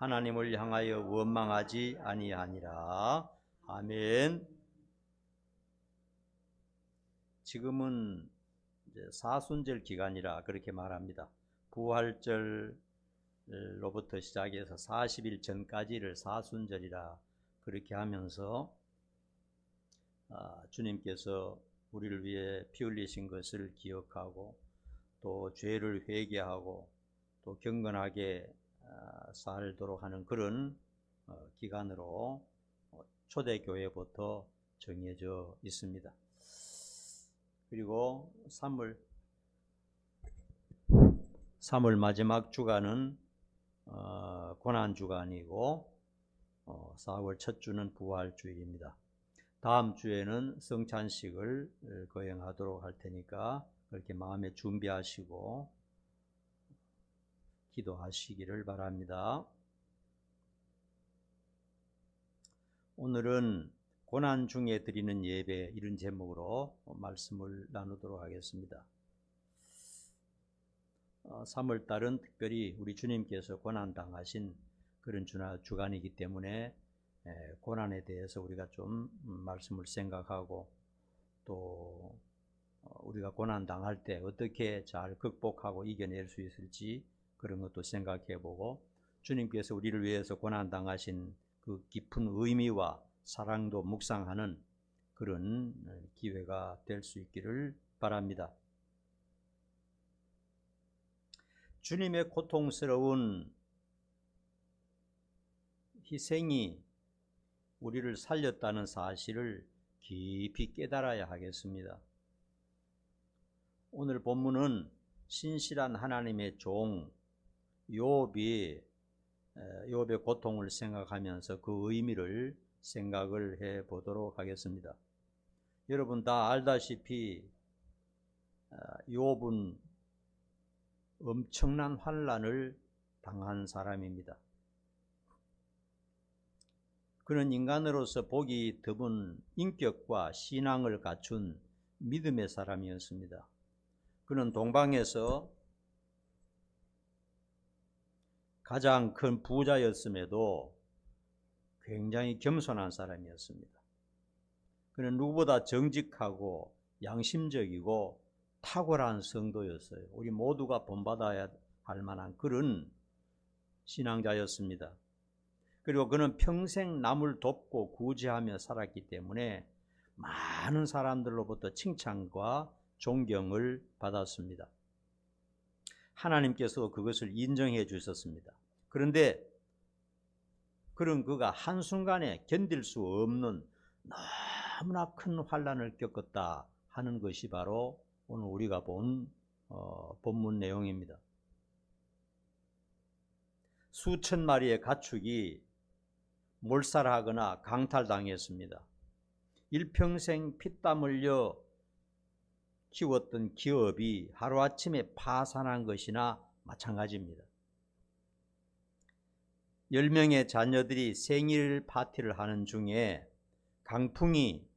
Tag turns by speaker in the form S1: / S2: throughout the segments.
S1: 하나님을 향하여 원망하지 아니하니라. 아멘. 지금은 이제 사순절 기간이라 그렇게 말합니다. 부활절로부터 시작해서 40일 전까지를 사순절이라 그렇게 하면서 주님께서 우리를 위해 피 흘리신 것을 기억하고 또 죄를 회개하고 또 경건하게 살도록 하는 그런 기간으로 초대교회부터 정해져 있습니다. 그리고 3월 마지막 주간은 고난주간이고 4월 첫 주는 부활주일입니다. 다음 주에는 성찬식을 거행하도록 할 테니까 그렇게 마음에 준비하시고 기도하시기를 바랍니다. 오늘은 고난 중에 드리는 예배, 이런 제목으로 말씀을 나누도록 하겠습니다. 3월달은 특별히 우리 주님께서 고난당하신 그런 주간이기 때문에 고난에 대해서 우리가 좀 말씀을 생각하고 또 우리가 고난당할 때 어떻게 잘 극복하고 이겨낼 수 있을지 그런 것도 생각해 보고 주님께서 우리를 위해서 고난당하신 그 깊은 의미와 사랑도 묵상하는 그런 기회가 될 수 있기를 바랍니다. 주님의 고통스러운 희생이 우리를 살렸다는 사실을 깊이 깨달아야 하겠습니다. 오늘 본문은 신실한 하나님의 종 욥의 고통을 생각하면서 그 의미를 생각을 해 보도록 하겠습니다. 여러분 다 알다시피 욥은 엄청난 환난을 당한 사람입니다. 그는 인간으로서 복이 드문 인격과 신앙을 갖춘 믿음의 사람이었습니다. 그는 동방에서 가장 큰 부자였음에도 굉장히 겸손한 사람이었습니다. 그는 누구보다 정직하고 양심적이고 탁월한 성도였어요. 우리 모두가 본받아야 할 만한 그런 신앙자였습니다. 그리고 그는 평생 남을 돕고 구제하며 살았기 때문에 많은 사람들로부터 칭찬과 존경을 받았습니다. 하나님께서 그것을 인정해 주셨습니다. 그런데 그런 그가 한순간에 견딜 수 없는 너무나 큰 환난을 겪었다 하는 것이 바로 오늘 우리가 본 본문 내용입니다. 수천 마리의 가축이 몰살하거나 강탈당했습니다. 일평생 피땀 흘려 키웠던 기업이 하루아침에 파산한 것이나 마찬가지입니다. 10명의 자녀들이 생일 파티를 하는 중에 강풍이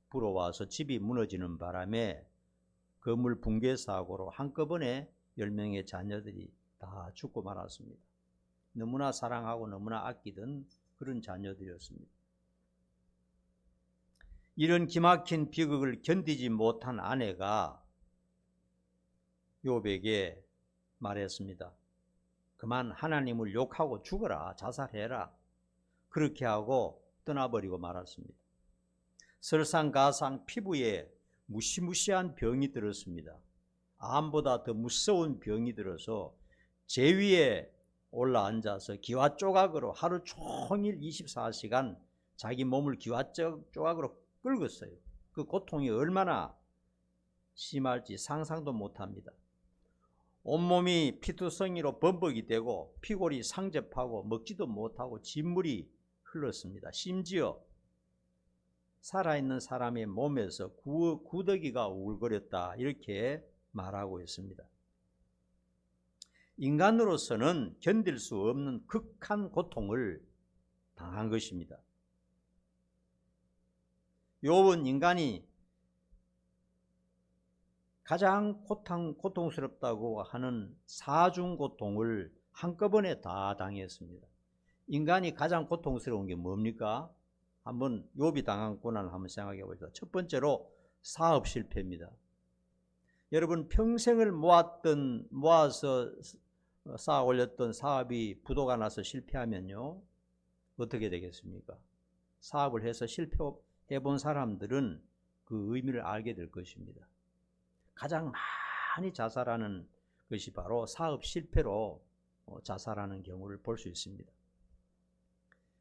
S1: 불어와서 집이 무너지는 바람에 건물 붕괴 사고로 한꺼번에 10명의 자녀들이 다 죽고 말았습니다. 너무나 사랑하고 너무나 아끼던 그런 자녀들이었습니다. 이런 기막힌 비극을 견디지 못한 아내가 욥에게 말했습니다. 그만 하나님을 욕하고 죽어라, 자살해라. 그렇게 하고 떠나버리고 말았습니다. 설상가상 피부에 무시무시한 병이 들었습니다. 암보다 더 무서운 병이 들어서 제 위에 올라앉아서 기와 조각으로 하루 종일 24시간 자기 몸을 기와 조각으로 긁었어요. 그 고통이 얼마나 심할지 상상도 못합니다. 온몸이 피투성이로 범벅이 되고 피골이 상접하고 먹지도 못하고 진물이 흘렀습니다. 심지어 살아있는 사람의 몸에서 구더기가 우글거렸다 이렇게 말하고 있습니다. 인간으로서는 견딜 수 없는 극한 고통을 당한 것입니다. 욥은 인간이 가장 고통스럽다고 하는 사중고통을 한꺼번에 다 당했습니다. 인간이 가장 고통스러운 게 뭡니까? 한번 욥이 당한 고난을 한번 생각해 보죠. 첫 번째로 사업 실패입니다. 여러분 평생을 모아서 쌓아 올렸던 사업이 부도가 나서 실패하면요 어떻게 되겠습니까? 사업을 해서 실패해 본 사람들은 그 의미를 알게 될 것입니다. 가장 많이 자살하는 것이 바로 사업 실패로 자살하는 경우를 볼 수 있습니다.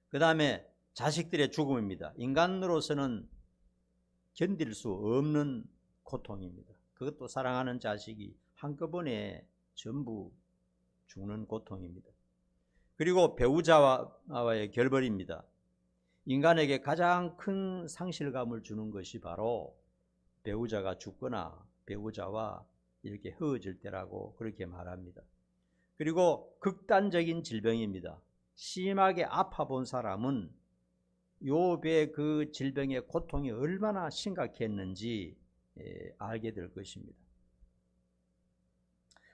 S1: 그 다음에 자식들의 죽음입니다. 인간으로서는 견딜 수 없는 고통입니다. 그것도 사랑하는 자식이 한꺼번에 전부 죽는 고통입니다. 그리고 배우자와의 결별입니다. 인간에게 가장 큰 상실감을 주는 것이 바로 배우자가 죽거나 배우자와 이렇게 헤어질 때라고 그렇게 말합니다. 그리고 극단적인 질병입니다. 심하게 아파 본 사람은 욥의 그 질병의 고통이 얼마나 심각했는지 알게 될 것입니다.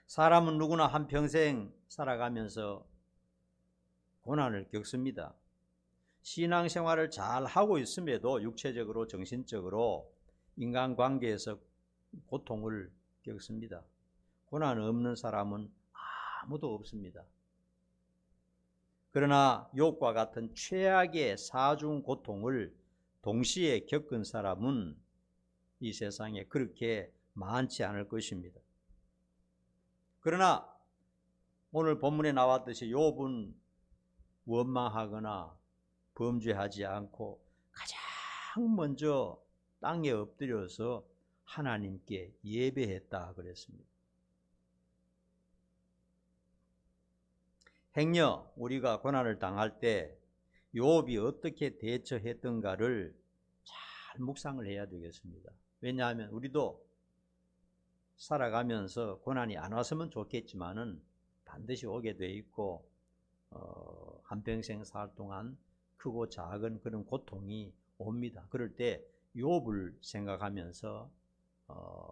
S1: 사람은 누구나 한평생 살아가면서 고난을 겪습니다. 신앙생활을 잘 하고 있음에도 육체적으로 정신적으로 인간관계에서 고통을 겪습니다. 고난 없는 사람은 아무도 없습니다. 그러나 욥과 같은 최악의 사중 고통을 동시에 겪은 사람은 이 세상에 그렇게 많지 않을 것입니다. 그러나 오늘 본문에 나왔듯이 욥은 원망하거나 범죄하지 않고 가장 먼저 땅에 엎드려서 하나님께 예배했다 그랬습니다. 행여 우리가 고난을 당할 때 욥이 어떻게 대처했던가를 잘 묵상을 해야 되겠습니다. 왜냐하면 우리도 살아가면서 고난이 안 왔으면 좋겠지만은 반드시 오게 돼 있고 한평생 살 동안 크고 작은 그런 고통이 옵니다. 그럴 때 욥을 생각하면서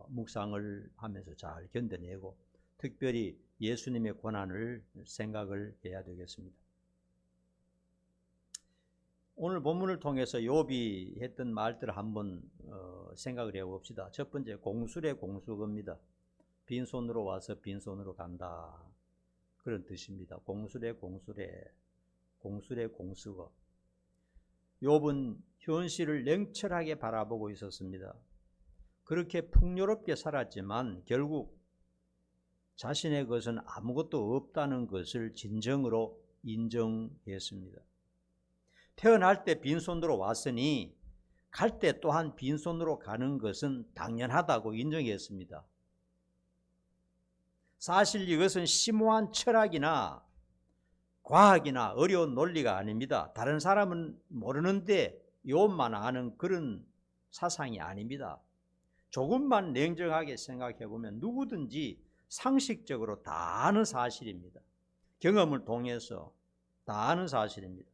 S1: 묵상을 하면서 잘 견뎌내고 특별히 예수님의 고난을 생각을 해야 되겠습니다. 오늘 본문을 통해서 욥이 했던 말들을 한번 생각을 해봅시다. 첫 번째, 공술의 공수거입니다. 빈손으로 와서 빈손으로 간다, 그런 뜻입니다. 공술의 공수거. 욥은 현실을 냉철하게 바라보고 있었습니다. 그렇게 풍요롭게 살았지만 결국 자신의 것은 아무것도 없다는 것을 진정으로 인정했습니다. 태어날 때 빈손으로 왔으니 갈 때 또한 빈손으로 가는 것은 당연하다고 인정했습니다. 사실 이것은 심오한 철학이나 과학이나 어려운 논리가 아닙니다. 다른 사람은 모르는데 욥만 아는 그런 사상이 아닙니다. 조금만 냉정하게 생각해 보면 누구든지 상식적으로 다 아는 사실입니다. 경험을 통해서 다 아는 사실입니다.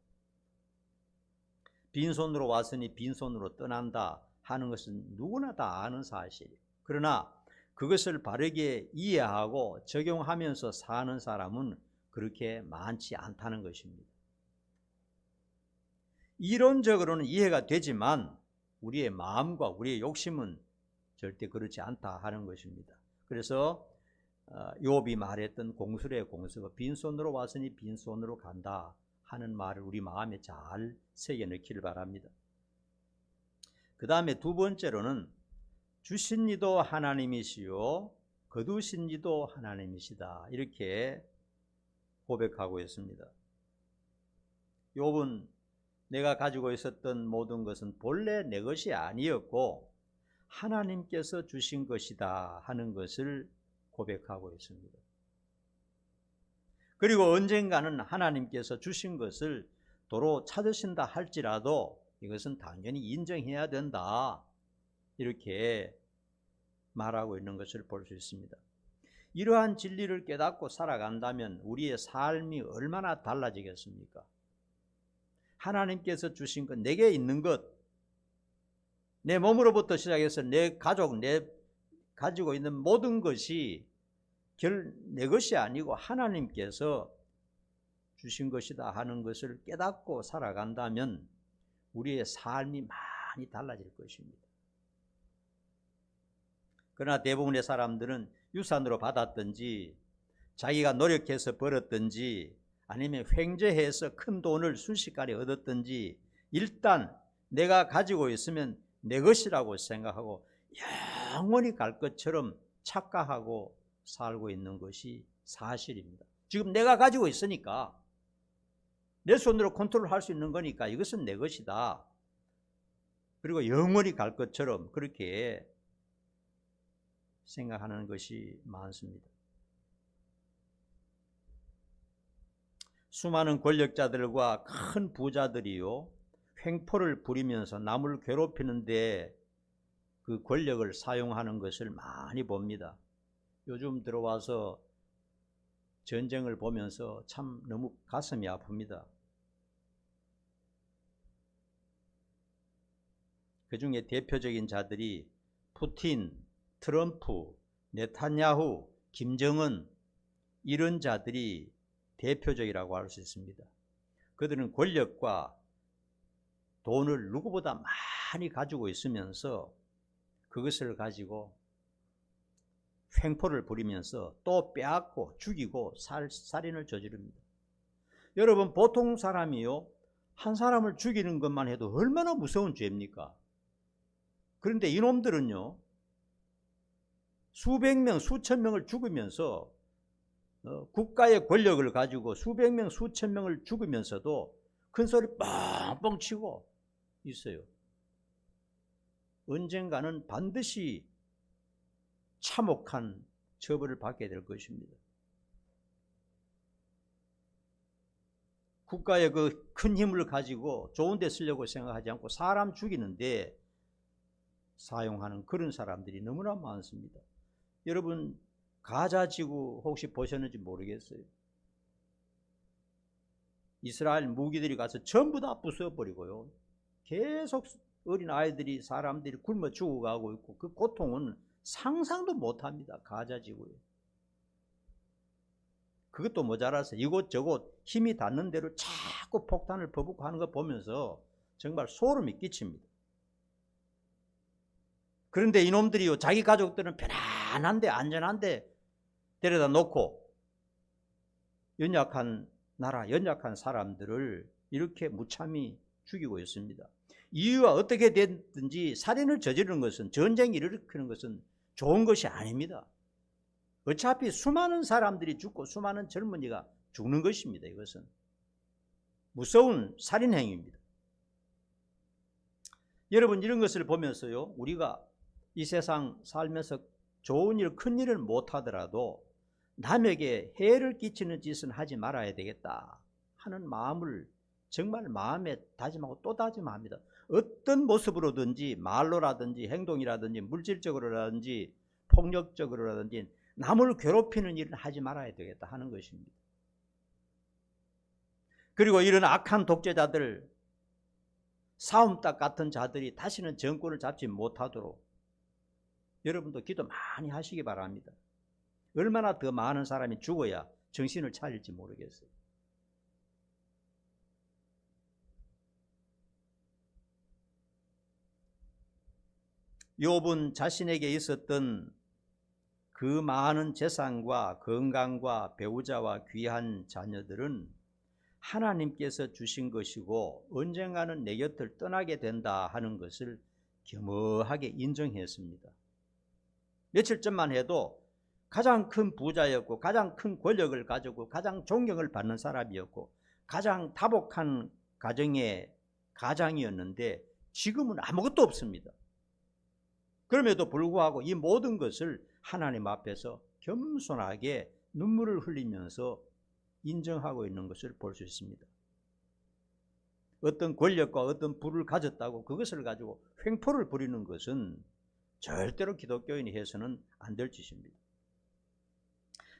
S1: 빈손으로 왔으니 빈손으로 떠난다 하는 것은 누구나 다 아는 사실이에요. 그러나 그것을 바르게 이해하고 적용하면서 사는 사람은 그렇게 많지 않다는 것입니다. 이론적으로는 이해가 되지만 우리의 마음과 우리의 욕심은 절대 그렇지 않다 하는 것입니다. 그래서 욥이 말했던 공술의 공수가 빈손으로 왔으니 빈손으로 간다 하는 말을 우리 마음에 잘 새겨 넣기를 바랍니다. 그 다음에 두 번째로는 주신 이도 하나님이시요 거두신 이도 하나님이시다, 이렇게 고백하고 있습니다. 욥은 내가 가지고 있었던 모든 것은 본래 내 것이 아니었고 하나님께서 주신 것이다 하는 것을 고백하고 있습니다. 그리고 언젠가는 하나님께서 주신 것을 도로 찾으신다 할지라도 이것은 당연히 인정해야 된다, 이렇게 말하고 있는 것을 볼 수 있습니다. 이러한 진리를 깨닫고 살아간다면 우리의 삶이 얼마나 달라지겠습니까? 하나님께서 주신 것, 내게 있는 것, 내 몸으로부터 시작해서 내 가족, 내 가지고 있는 모든 것이 내 것이 아니고 하나님께서 주신 것이다 하는 것을 깨닫고 살아간다면 우리의 삶이 많이 달라질 것입니다. 그러나 대부분의 사람들은 유산으로 받았든지 자기가 노력해서 벌었든지 아니면 횡재해서 큰 돈을 순식간에 얻었든지 일단 내가 가지고 있으면 내 것이라고 생각하고 영원히 갈 것처럼 착각하고 살고 있는 것이 사실입니다. 지금 내가 가지고 있으니까 내 손으로 컨트롤할 수 있는 거니까 이것은 내 것이다. 그리고 영원히 갈 것처럼 그렇게 생각하는 것이 많습니다. 수많은 권력자들과 큰 부자들이요, 횡포를 부리면서 남을 괴롭히는데 그 권력을 사용하는 것을 많이 봅니다. 요즘 들어와서 전쟁을 보면서 참 너무 가슴이 아픕니다. 그 중에 대표적인 자들이 푸틴, 트럼프, 네탄야후, 김정은 이런 자들이 대표적이라고 할 수 있습니다. 그들은 권력과 돈을 누구보다 많이 가지고 있으면서 그것을 가지고 횡포를 부리면서 또 빼앗고 죽이고 살인을 저지릅니다. 여러분, 보통 사람이요, 한 사람을 죽이는 것만 해도 얼마나 무서운 죄입니까? 그런데 이놈들은요, 수백 명, 수천 명을 죽이면서 국가의 권력을 가지고 수백 명, 수천 명을 죽이면서도 큰 소리 뻥뻥 치고 있어요. 언젠가는 반드시 참혹한 처벌을 받게 될 것입니다. 국가의 그 큰 힘을 가지고 좋은 데 쓰려고 생각하지 않고 사람 죽이는데 사용하는 그런 사람들이 너무나 많습니다. 여러분, 가자지구 혹시 보셨는지 모르겠어요. 이스라엘 무기들이 가서 전부 다 부숴버리고요, 계속 어린 아이들이, 사람들이 굶어 죽어가고 있고 그 고통은 상상도 못합니다. 가자지구에. 그것도 모자라서 이곳저곳 힘이 닿는 대로 자꾸 폭탄을 퍼붓고 하는 거 보면서 정말 소름이 끼칩니다. 그런데 이놈들이요, 자기 가족들은 편안한데 안전한데 데려다 놓고 연약한 나라, 연약한 사람들을 이렇게 무참히 죽이고 있습니다. 이유가 어떻게 됐든지 살인을 저지르는 것은, 전쟁을 일으키는 것은 좋은 것이 아닙니다. 어차피 수많은 사람들이 죽고 수많은 젊은이가 죽는 것입니다. 이것은 무서운 살인 행위입니다. 여러분, 이런 것을 보면서요, 우리가 이 세상 살면서 좋은 일, 큰 일을 못하더라도 남에게 해를 끼치는 짓은 하지 말아야 되겠다 하는 마음을 정말 마음에 다짐하고 또 다짐합니다. 어떤 모습으로든지, 말로라든지 행동이라든지 물질적으로라든지 폭력적으로라든지 남을 괴롭히는 일은 하지 말아야 되겠다 하는 것입니다. 그리고 이런 악한 독재자들, 싸움닭 같은 자들이 다시는 정권을 잡지 못하도록 여러분도 기도 많이 하시기 바랍니다. 얼마나 더 많은 사람이 죽어야 정신을 차릴지 모르겠어요. 욥은 자신에게 있었던 그 많은 재산과 건강과 배우자와 귀한 자녀들은 하나님께서 주신 것이고 언젠가는 내 곁을 떠나게 된다 하는 것을 겸허하게 인정했습니다. 며칠 전만 해도 가장 큰 부자였고 가장 큰 권력을 가지고 가장 존경을 받는 사람이었고 가장 다복한 가정의 가장이었는데 지금은 아무것도 없습니다. 그럼에도 불구하고 이 모든 것을 하나님 앞에서 겸손하게 눈물을 흘리면서 인정하고 있는 것을 볼 수 있습니다. 어떤 권력과 어떤 부를 가졌다고 그것을 가지고 횡포를 부리는 것은 절대로 기독교인이 해서는 안 될 짓입니다.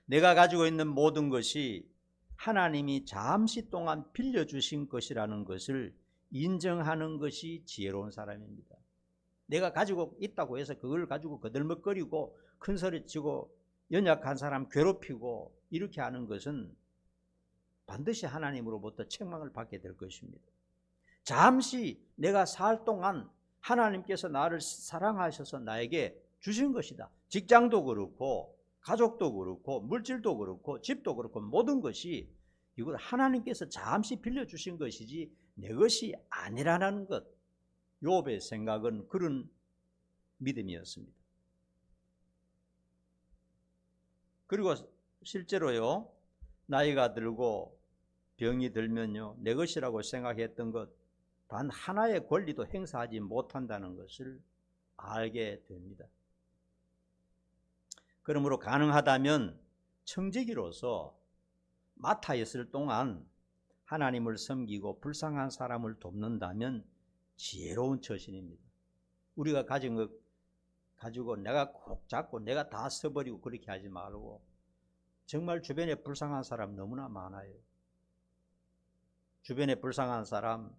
S1: 내가 가지고 있는 모든 것이 하나님이 잠시 동안 빌려주신 것이라는 것을 인정하는 것이 지혜로운 사람입니다. 내가 가지고 있다고 해서 그걸 가지고 거들먹거리고 큰소리치고 연약한 사람 괴롭히고 이렇게 하는 것은 반드시 하나님으로부터 책망을 받게 될 것입니다. 잠시 내가 살 동안 하나님께서 나를 사랑하셔서 나에게 주신 것이다. 직장도 그렇고 가족도 그렇고 물질도 그렇고 집도 그렇고 모든 것이 이걸 하나님께서 잠시 빌려주신 것이지 내 것이 아니라는 것. 욥의 생각은 그런 믿음이었습니다. 그리고 실제로요, 나이가 들고 병이 들면요, 내 것이라고 생각했던 것 단 하나의 권리도 행사하지 못한다는 것을 알게 됩니다. 그러므로 가능하다면 청지기로서 맡아 있을 동안 하나님을 섬기고 불쌍한 사람을 돕는다면 지혜로운 처신입니다. 우리가 가진 것 가지고 내가 꼭 잡고 내가 다 써버리고 그렇게 하지 말고, 정말 주변에 불쌍한 사람 너무나 많아요. 주변에 불쌍한 사람,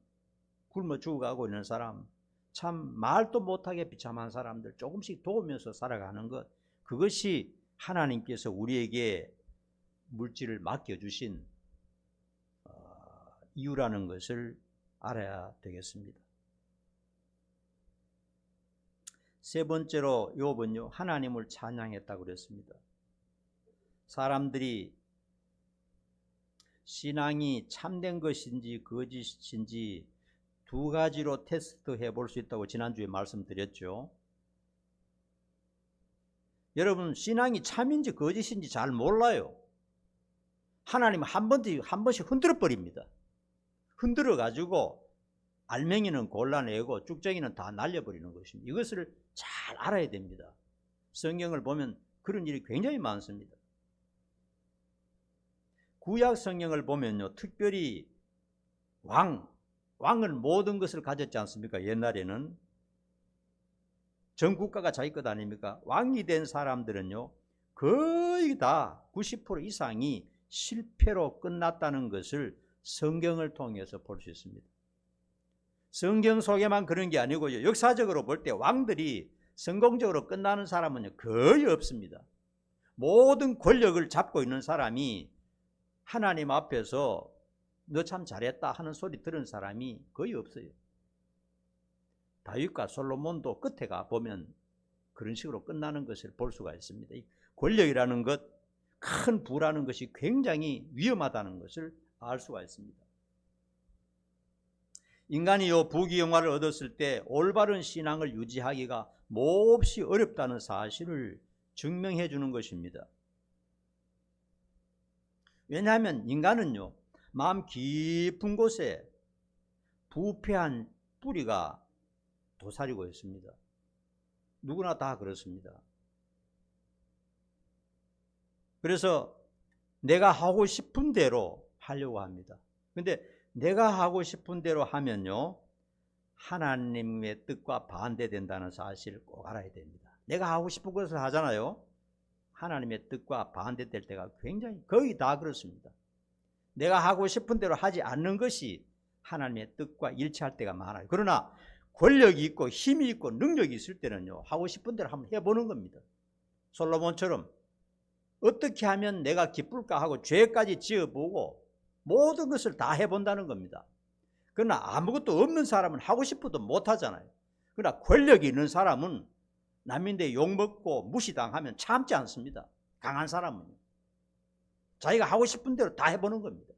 S1: 굶어 죽어가고 있는 사람, 참 말도 못하게 비참한 사람들 조금씩 도우면서 살아가는 것, 그것이 하나님께서 우리에게 물질을 맡겨주신 이유라는 것을 알아야 되겠습니다. 세 번째로 욥은요, 하나님을 찬양했다고 그랬습니다. 사람들이 신앙이 참된 것인지 거짓인지 두 가지로 테스트해 볼 수 있다고 지난주에 말씀드렸죠. 여러분, 신앙이 참인지 거짓인지 잘 몰라요. 하나님은 한 번씩 흔들어 버립니다. 흔들어 가지고 알맹이는 골라내고 쭉정이는 다 날려버리는 것입니다. 이것을 잘 알아야 됩니다. 성경을 보면 그런 일이 굉장히 많습니다. 구약 성경을 보면요, 특별히 왕은 모든 것을 가졌지 않습니까? 옛날에는 전 국가가 자기 것 아닙니까? 왕이 된 사람들은요, 거의 다 90% 이상이 실패로 끝났다는 것을 성경을 통해서 볼 수 있습니다. 성경 속에만 그런 게 아니고요, 역사적으로 볼 때 왕들이 성공적으로 끝나는 사람은 거의 없습니다. 모든 권력을 잡고 있는 사람이 하나님 앞에서 너 참 잘했다 하는 소리 들은 사람이 거의 없어요. 다윗과 솔로몬도 끝에 가 보면 그런 식으로 끝나는 것을 볼 수가 있습니다. 권력이라는 것, 큰 부라는 것이 굉장히 위험하다는 것을 알 수가 있습니다. 인간이 부귀영화를 얻었을 때 올바른 신앙을 유지하기가 몹시 어렵다는 사실을 증명해 주는 것입니다. 왜냐하면 인간은요, 마음 깊은 곳에 부패한 뿌리가 도사리고 있습니다. 누구나 다 그렇습니다. 그래서 내가 하고 싶은 대로 하려고 합니다. 근데 내가 하고 싶은 대로 하면요, 하나님의 뜻과 반대된다는 사실을 꼭 알아야 됩니다. 내가 하고 싶은 것을 하잖아요. 하나님의 뜻과 반대될 때가 굉장히 거의 다 그렇습니다. 내가 하고 싶은 대로 하지 않는 것이 하나님의 뜻과 일치할 때가 많아요. 그러나 권력이 있고 힘이 있고 능력이 있을 때는요, 하고 싶은 대로 한번 해보는 겁니다. 솔로몬처럼 어떻게 하면 내가 기쁠까 하고 죄까지 지어보고 모든 것을 다 해본다는 겁니다. 그러나 아무것도 없는 사람은 하고 싶어도 못하잖아요. 그러나 권력이 있는 사람은 남인데 욕먹고 무시당하면 참지 않습니다. 강한 사람은 자기가 하고 싶은 대로 다 해보는 겁니다.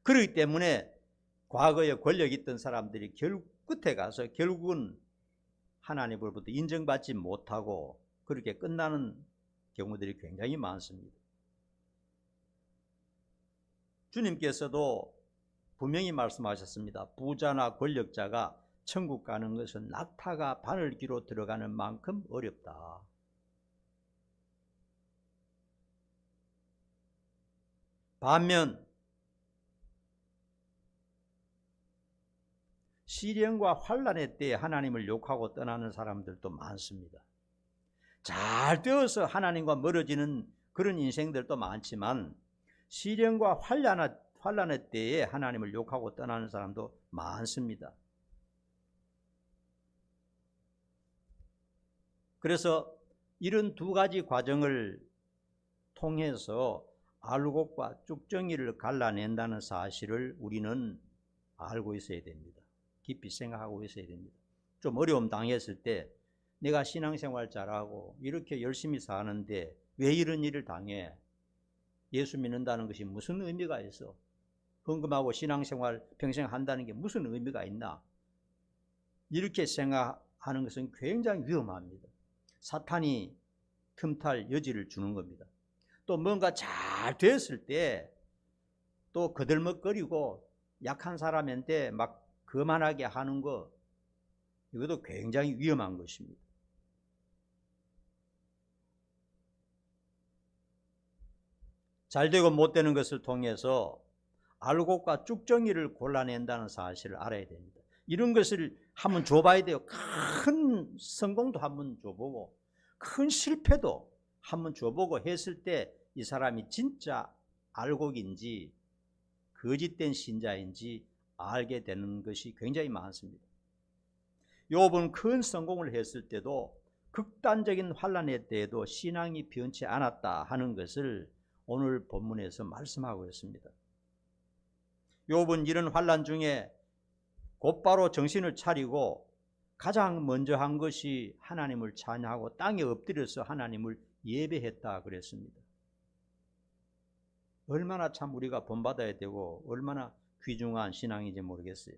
S1: 그렇기 때문에 과거에 권력이 있던 사람들이 끝에 가서 결국은 하나님으로부터 인정받지 못하고 그렇게 끝나는 경우들이 굉장히 많습니다. 주님께서도 분명히 말씀하셨습니다. 부자나 권력자가 천국 가는 것은 낙타가 바늘귀로 들어가는 만큼 어렵다. 반면 시련과 환난의 때에 하나님을 욕하고 떠나는 사람들도 많습니다. 잘 되어서 하나님과 멀어지는 그런 인생들도 많지만 시련과 환난의 때에 하나님을 욕하고 떠나는 사람도 많습니다. 그래서 이런 두 가지 과정을 통해서 알곡과 쭉정이를 갈라낸다는 사실을 우리는 알고 있어야 됩니다. 깊이 생각하고 있어야 됩니다. 좀 어려움 당했을 때 내가 신앙생활 잘하고 이렇게 열심히 사는데 왜 이런 일을 당해? 예수 믿는다는 것이 무슨 의미가 있어? 헌금하고 신앙생활 평생 한다는 게 무슨 의미가 있나? 이렇게 생각하는 것은 굉장히 위험합니다. 사탄이 틈탈 여지를 주는 겁니다. 또 뭔가 잘 됐을 때 또 거들먹거리고 약한 사람한테 막 거만하게 하는 거, 이것도 굉장히 위험한 것입니다. 잘 되고 못 되는 것을 통해서 알곡과 쭉정이를 골라낸다는 사실을 알아야 됩니다. 이런 것을 한번 줘봐야 돼요. 큰 성공도 한번 줘보고 큰 실패도 한번 줘보고 했을 때 이 사람이 진짜 알곡인지 거짓된 신자인지 알게 되는 것이 굉장히 많습니다. 욥은 큰 성공을 했을 때도 극단적인 환난의 때에도 신앙이 변치 않았다 하는 것을 오늘 본문에서 말씀하고 있습니다. 욥은 이런 환난 중에 곧바로 정신을 차리고 가장 먼저 한 것이 하나님을 찬양하고 땅에 엎드려서 하나님을 예배했다 그랬습니다. 얼마나 참 우리가 본받아야 되고 얼마나 귀중한 신앙인지 모르겠어요.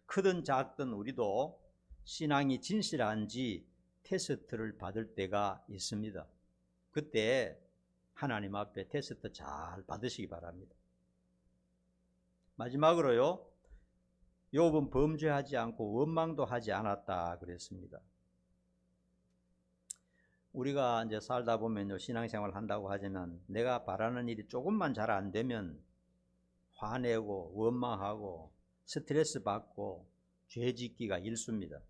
S1: 크든 작든 우리도 신앙이 진실한지 테스트를 받을 때가 있습니다. 그때 하나님 앞에 테스트 잘 받으시기 바랍니다. 마지막으로요, 욥은 범죄하지 않고 원망도 하지 않았다 그랬습니다. 우리가 이제 살다 보면요, 신앙생활 한다고 하지만 내가 바라는 일이 조금만 잘 안 되면 화내고 원망하고 스트레스 받고 죄짓기가 일쑤입니다.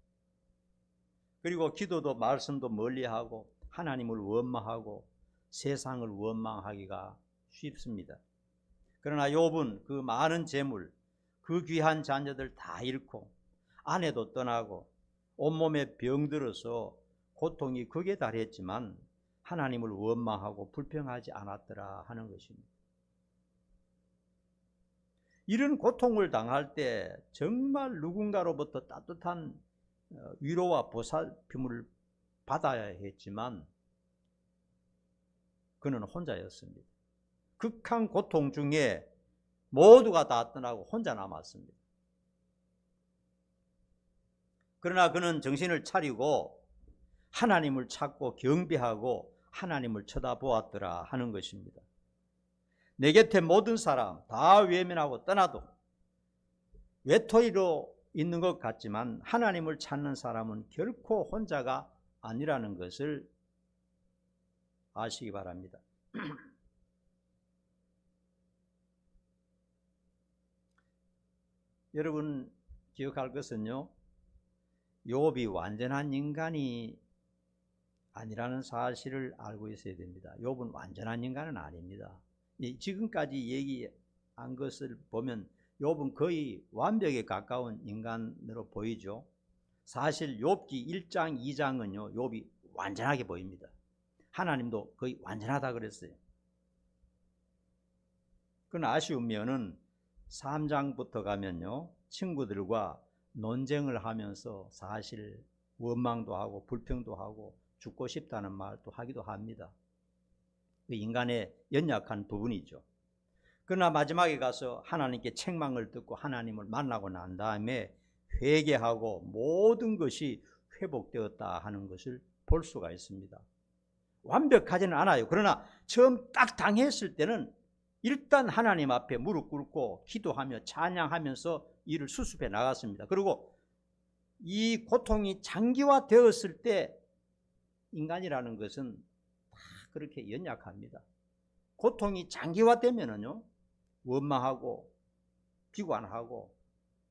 S1: 그리고 기도도 말씀도 멀리하고 하나님을 원망하고 세상을 원망하기가 쉽습니다. 그러나 욥은 그 많은 재물, 그 귀한 자녀들 다 잃고 아내도 떠나고 온몸에 병들어서 고통이 극에 달했지만 하나님을 원망하고 불평하지 않았더라 하는 것입니다. 이런 고통을 당할 때 정말 누군가로부터 따뜻한 위로와 보살핌을 받아야 했지만 그는 혼자였습니다. 극한 고통 중에 모두가 다 떠나고 혼자 남았습니다. 그러나 그는 정신을 차리고 하나님을 찾고 경배하고 하나님을 쳐다보았더라 하는 것입니다. 내 곁에 모든 사람 다 외면하고 떠나도 외톨이로 있는 것 같지만 하나님을 찾는 사람은 결코 혼자가 아니라는 것을 아시기 바랍니다. 여러분 기억할 것은요, 욥이 완전한 인간이 아니라는 사실을 알고 있어야 됩니다. 욥은 완전한 인간은 아닙니다. 지금까지 얘기한 것을 보면 욥은 거의 완벽에 가까운 인간으로 보이죠. 사실 욥기 1장 2장은요 욥이 완전하게 보입니다. 하나님도 거의 완전하다 그랬어요. 그건 아쉬운 면은 3장부터 가면요 친구들과 논쟁을 하면서 사실 원망도 하고 불평도 하고 죽고 싶다는 말도 하기도 합니다. 인간의 연약한 부분이죠. 그러나 마지막에 가서 하나님께 책망을 듣고 하나님을 만나고 난 다음에 회개하고 모든 것이 회복되었다 하는 것을 볼 수가 있습니다. 완벽하지는 않아요. 그러나 처음 딱 당했을 때는 일단 하나님 앞에 무릎 꿇고 기도하며 찬양하면서 이를 수습해 나갔습니다. 그리고 이 고통이 장기화되었을 때 인간이라는 것은 다 그렇게 연약합니다. 고통이 장기화되면은요 원망하고 비관하고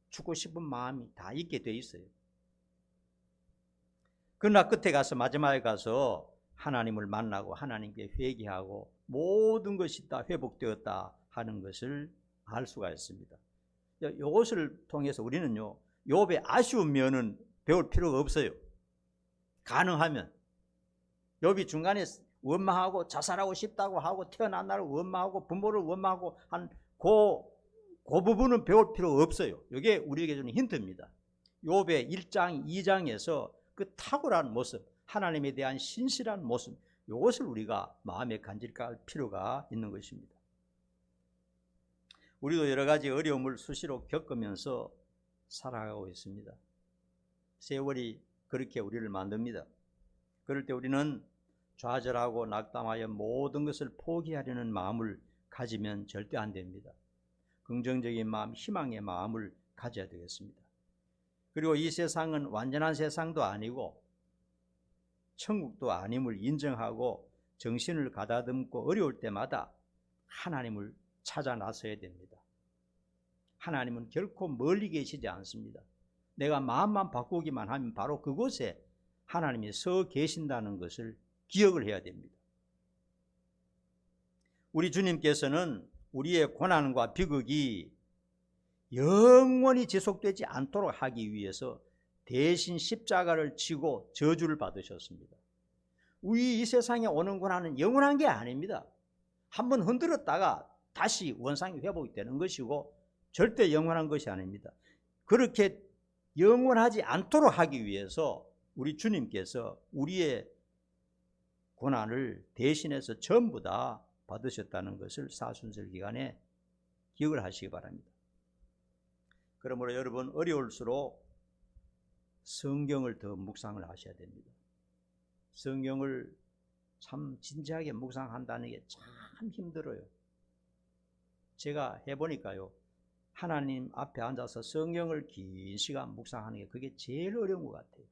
S1: 죽고 싶은 마음이 다 있게 돼 있어요. 그러나 끝에 가서 마지막에 가서 하나님을 만나고 하나님께 회개하고 모든 것이 다 회복되었다 하는 것을 알 수가 있습니다. 이것을 통해서 우리는요 욥의 아쉬운 면은 배울 필요가 없어요. 가능하면 욥이 중간에 원망하고 자살하고 싶다고 하고 태어난 나를 원망하고 부모를 원망하고 한 그 부분은 배울 필요 없어요. 이게 우리에게 주는 힌트입니다. 욥의 1장 2장에서 그 탁월한 모습, 하나님에 대한 신실한 모습, 이것을 우리가 마음에 간직할 필요가 있는 것입니다. 우리도 여러 가지 어려움을 수시로 겪으면서 살아가고 있습니다. 세월이 그렇게 우리를 만듭니다. 그럴 때 우리는 좌절하고 낙담하여 모든 것을 포기하려는 마음을 가지면 절대 안 됩니다. 긍정적인 마음, 희망의 마음을 가져야 되겠습니다. 그리고 이 세상은 완전한 세상도 아니고 천국도 아님을 인정하고 정신을 가다듬고 어려울 때마다 하나님을 찾아 나서야 됩니다. 하나님은 결코 멀리 계시지 않습니다. 내가 마음만 바꾸기만 하면 바로 그곳에 하나님이 서 계신다는 것을 기억을 해야 됩니다. 우리 주님께서는 우리의 고난과 비극이 영원히 지속되지 않도록 하기 위해서 대신 십자가를 지고 저주를 받으셨습니다. 우리 이 세상에 오는 고난은 영원한 게 아닙니다. 한번 흔들었다가 다시 원상이 회복이 되는 것이고 절대 영원한 것이 아닙니다. 그렇게 영원하지 않도록 하기 위해서 우리 주님께서 우리의 고난을 대신해서 전부 다 받으셨다는 것을 사순절 기간에 기억을 하시기 바랍니다. 그러므로 여러분 어려울수록 성경을 더 묵상을 하셔야 됩니다. 성경을 참 진지하게 묵상한다는 게 참 힘들어요. 제가 해보니까요, 하나님 앞에 앉아서 성경을 긴 시간 묵상하는 게 그게 제일 어려운 것 같아요.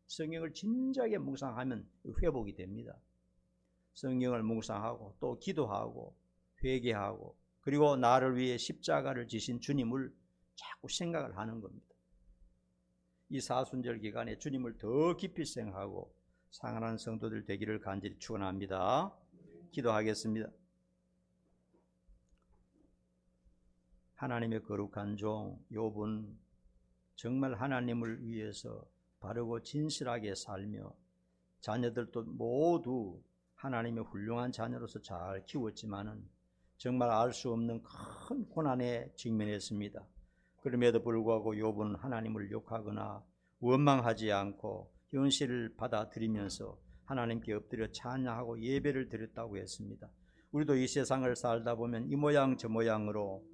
S1: 성경을 진지하게 묵상하면 회복이 됩니다. 성경을 묵상하고 또 기도하고 회개하고 그리고 나를 위해 십자가를 지신 주님을 자꾸 생각을 하는 겁니다. 이 사순절 기간에 주님을 더 깊이 생각하고 상하는 성도들 되기를 간절히 축원합니다. 기도하겠습니다. 하나님의 거룩한 종 욥은 정말 하나님을 위해서 바르고 진실하게 살며 자녀들도 모두 하나님의 훌륭한 자녀로서 잘 키웠지만은 정말 알 수 없는 큰 고난에 직면했습니다. 그럼에도 불구하고 욥은 하나님을 욕하거나 원망하지 않고 현실을 받아들이면서 하나님께 엎드려 찬양하고 예배를 드렸다고 했습니다. 우리도 이 세상을 살다 보면 이 모양 저 모양으로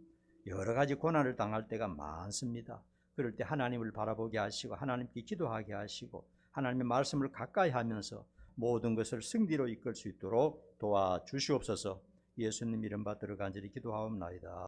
S1: 여러 가지 고난을 당할 때가 많습니다. 그럴 때 하나님을 바라보게 하시고 하나님께 기도하게 하시고 하나님의 말씀을 가까이 하면서 모든 것을 승리로 이끌 수 있도록 도와주시옵소서. 예수님 이름 받들어 간절히 기도하옵나이다.